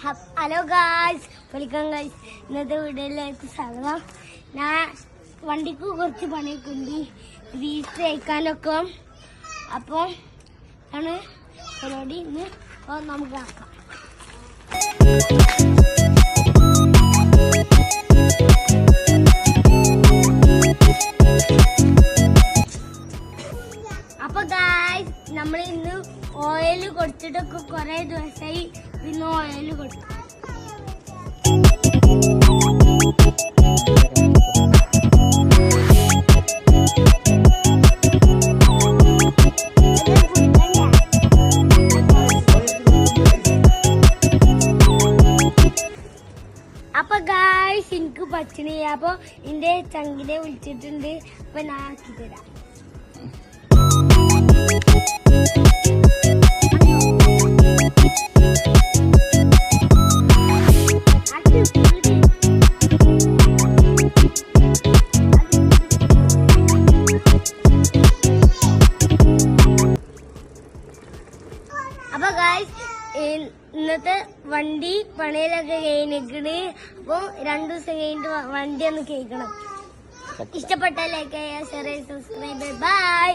Hello guys, welcome guys. ഇന്നത്തെ വീഡിയോയിലേക്ക് സ്വാഗതം. ഞാൻ വണ്ടിക്ക് കുറച്ച് പണിയൊക്കെ ഉണ്ട്, രജിസ്റ്റർ അയക്കാനൊക്കെ. അപ്പോൾ ആണ് പരിപാടി. ഇന്ന് നമുക്ക് ആക്കാം. അപ്പൊ ഗായ്സ്, നമ്മൾ ഇന്ന് ഓയിൽ കൊടുത്തിട്ടൊക്കെ കുറെ ദിവസമായി. ഇന്ന് ഓയിൽ കൊടുത്തു. അപ്പൊ ഗായ്സ്, എനിക്ക് പച്ചണി. അപ്പൊ എന്റെ ചങ്കിനെ വിളിച്ചിട്ടുണ്ട്. അപ്പൊ ഞാൻ ആക്കി തരാം. അപ്പൊ ഗായ്സ്, ഇന്നത്തെ വണ്ടി പണിയിലൊക്കെ കഴിഞ്ഞിട്ട്. അപ്പൊ 2 ദിവസം കഴിഞ്ഞിട്ട് വണ്ടി ഒന്ന് കേൾക്കണം. ഇഷ്ടപ്പെട്ട ലൈക്ക് ചെയ്യുക, ഷെയർ ചെയ്യുക, സബ്സ്ക്രൈബ്. ബൈ.